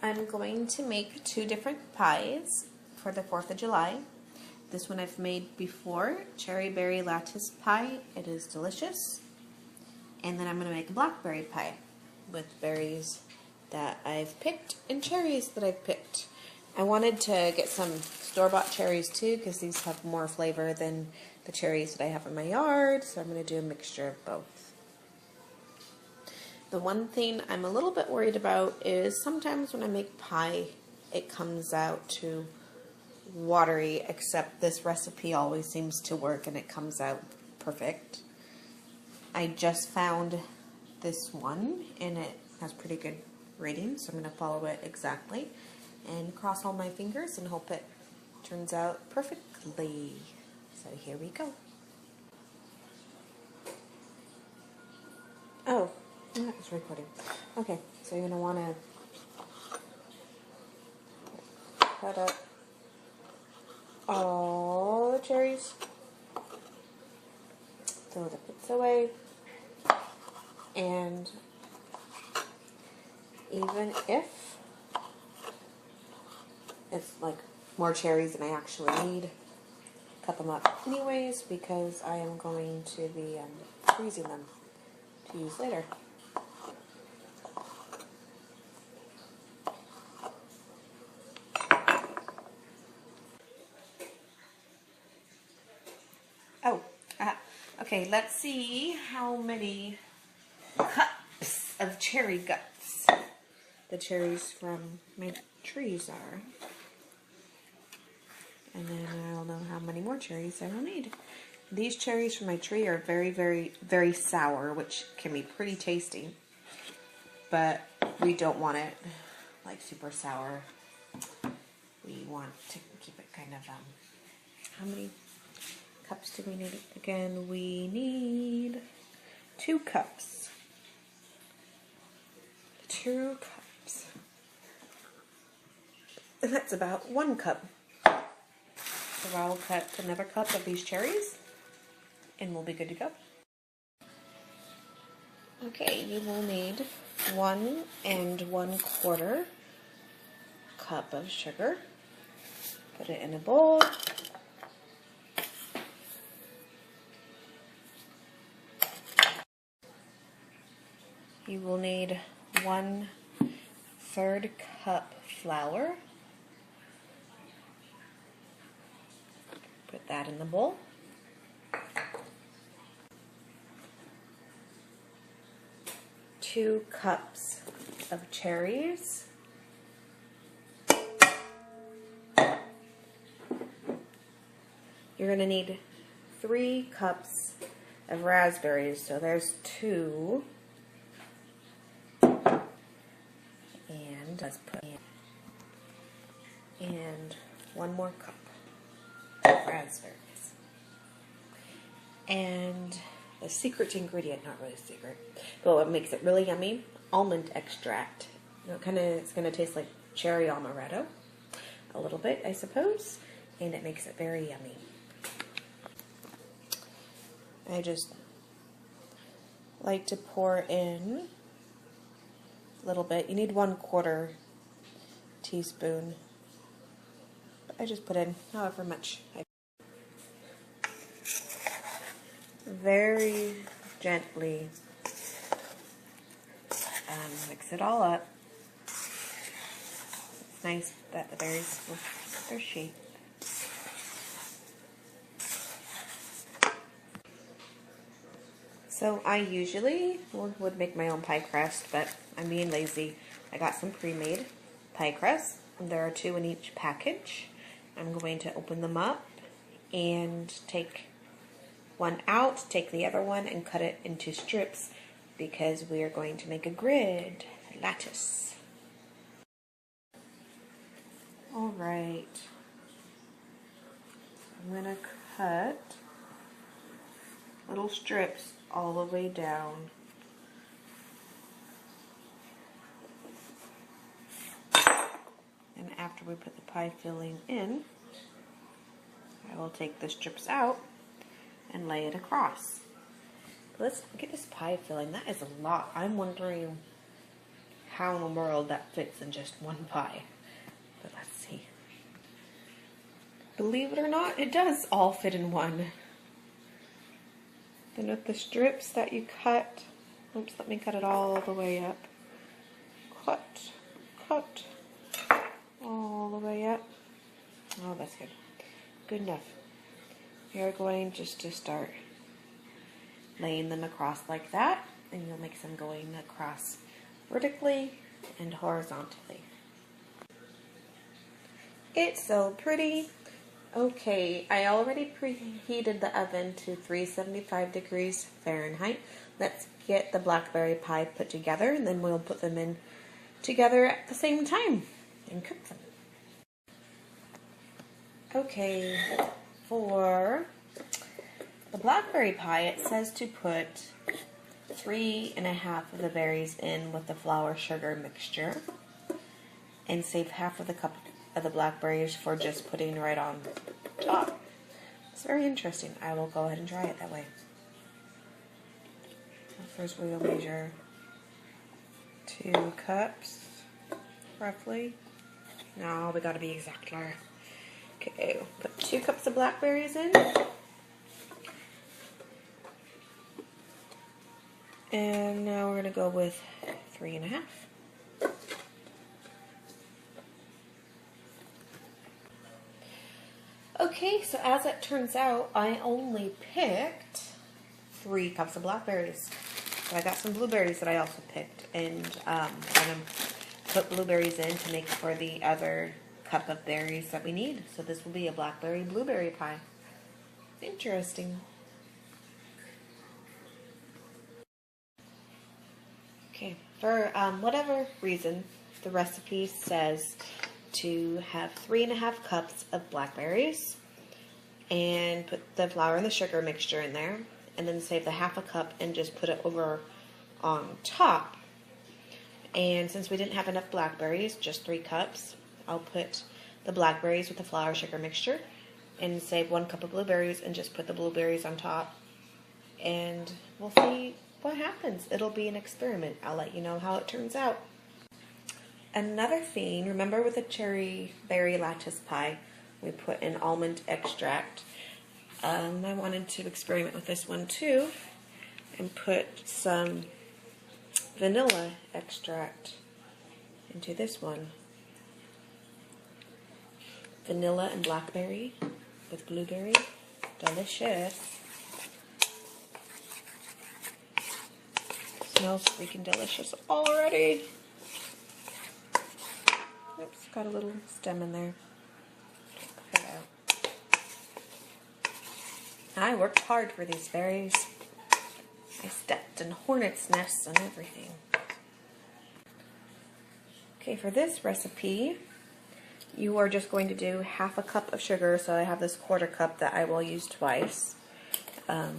I'm going to make 2 different pies for the 4th of July. This one I've made before, cherry berry lattice pie. It is delicious. And then I'm going to make a blackberry pie with berries that I've picked and cherries that I've picked. I wanted to get some store-bought cherries too because these have more flavor than the cherries that I have in my yard, so I'm going to do a mixture of both. The one thing I'm a little bit worried about is sometimes when I make pie, it comes out too watery, except this recipe always seems to work and it comes out perfect. I just found this one and it has pretty good ratings, so I'm going to follow it exactly and cross all my fingers and hope it turns out perfectly. So here we go. Oh, it's recording. Okay, so you're going to want to cut up all the cherries, throw the bits away, and even if it's like more cherries than I actually need, cut them up anyways because I am going to be freezing them to use later. Okay, let's see how many cups of cherry guts the cherries from my trees are. And then I'll know how many more cherries I will need. These cherries from my tree are very, very, very sour, which can be pretty tasty. But we don't want it like super sour. We want to keep it kind of, how many cups do we need? Again, we need 2 cups. 2 cups. And that's about 1 cup. So I'll cut another cup of these cherries and we'll be good to go. Okay, you will need 1 1/4 cup of sugar. Put it in a bowl. You will need 1/3 cup flour. Put that in the bowl. Two cups of cherries. You're going to need 3 cups of raspberries, so there's 2. And let's put and 1 more cup of raspberries. And the secret ingredient, not really secret, but what makes it really yummy, almond extract. You know, it's going to taste like cherry amaretto, a little bit, I suppose, and it makes it very yummy. I just like to pour in a little bit. You need 1/4 teaspoon. I just put in however much I very gently mix it all up. It's nice that the berries will get their shape. So I usually would make my own pie crust, but I'm being lazy. I got some pre-made pie crust. There are 2 in each package. I'm going to open them up and take one out, take the other one, and cut it into strips because we are going to make a grid lattice. Alright, I'm going to cut little strips all the way down. And after we put the pie filling in, I will take the strips out and lay it across. Let's get this pie filling. That is a lot. I'm wondering how in the world that fits in just one pie. But let's see. Believe it or not, it does all fit in one. Then with the strips that you cut, oops, let me cut it all the way up. Cut, cut, all the way up. Oh, that's good. Good enough. You're going just to start laying them across like that, and you'll make some going across vertically and horizontally. It's so pretty. Okay, I already preheated the oven to 375 degrees Fahrenheit. Let's get the blackberry pie put together, and then we'll put them in together at the same time and cook them. Okay, for the blackberry pie, it says to put 3½ of the berries in with the flour sugar mixture and save half of the cup of the blackberries for just putting right on top. It's very interesting. I will go ahead and try it that way. First we will measure 2 cups, roughly. No, we gotta be exacter. Okay, put 2 cups of blackberries in. And now we're gonna go with 3½. Okay, so as it turns out, I only picked 3 cups of blackberries. So I got some blueberries that I also picked, and I'm going to put blueberries in to make for the other cup of berries that we need. So this will be a blackberry-blueberry pie. Interesting. Okay, for whatever reason, the recipe says to have 3½ cups of blackberries and put the flour and the sugar mixture in there, and then save the ½ cup and just put it over on top. And since we didn't have enough blackberries, just 3 cups, I'll put the blackberries with the flour sugar mixture and save 1 cup of blueberries and just put the blueberries on top, and we'll see what happens. It'll be an experiment. I'll let you know how it turns out. Another thing, remember with the cherry berry lattice pie, we put in almond extract. I wanted to experiment with this one too and put some vanilla extract into this one. Vanilla and blackberry with blueberry. Delicious. Smells freaking delicious already. Oops, got a little stem in there. Cut it out. I worked hard for these berries. I stepped in hornets' nests and everything. Okay, for this recipe, you are just going to do ½ cup of sugar. So I have this 1/4 cup that I will use twice. ½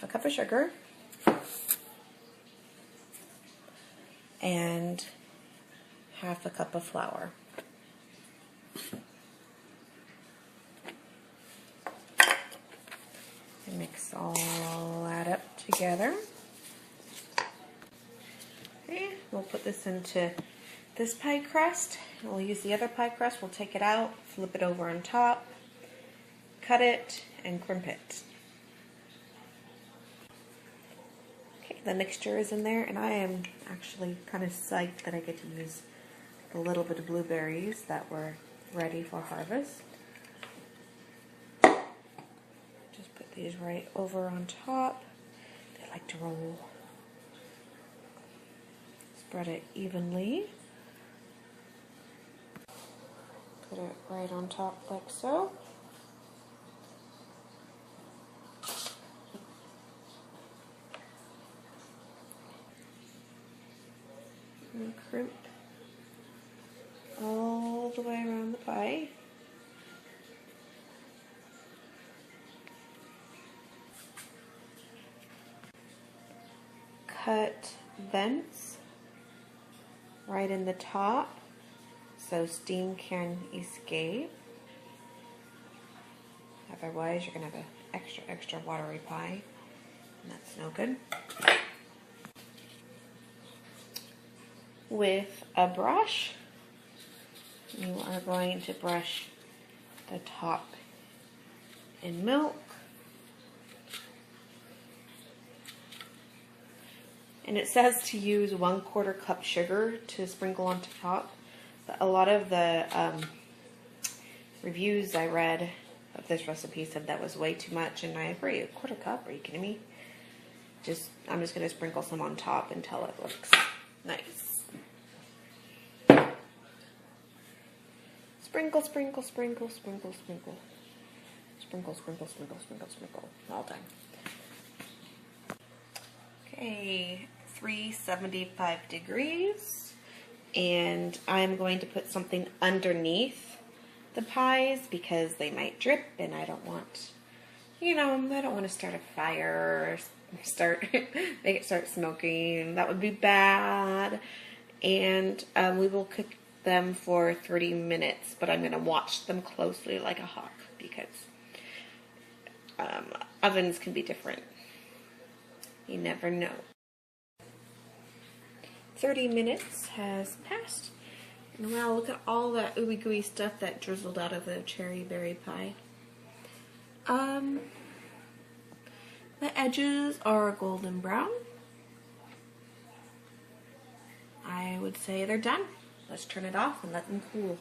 cup of sugar. And ½ cup of flour. And mix all that up together. Okay, we'll put this into this pie crust. We'll use the other pie crust. We'll take it out, flip it over on top, cut it, and crimp it. The mixture is in there, and I am actually kind of psyched that I get to use a little bit of blueberries that were ready for harvest. Just put these right over on top. They like to roll. Spread it evenly. Put it right on top like so. And crimp all the way around the pie. Cut vents right in the top so steam can escape. Otherwise, you're going to have an extra watery pie, and that's no good. with a brush, you are going to brush the top in milk. And it says to use 1/4 cup sugar to sprinkle on top. But a lot of the reviews I read of this recipe said that was way too much, and I agree. 1/4 cup? Are you kidding me? I'm just going to sprinkle some on top until it looks nice. Sprinkle, sprinkle, sprinkle, sprinkle, sprinkle. Sprinkle, sprinkle, sprinkle, sprinkle, sprinkle. All done. Okay, 375 degrees. And I'm going to put something underneath the pies because they might drip, and I don't want, I don't want to start a fire or make it start smoking. That would be bad. And we will cook them for 30 minutes, but I'm going to watch them closely like a hawk because ovens can be different. You never know. 30 minutes has passed. And wow, look at all that ooey gooey stuff that drizzled out of the cherry berry pie. The edges are golden brown. I would say they're done. Let's turn it off and let them cool.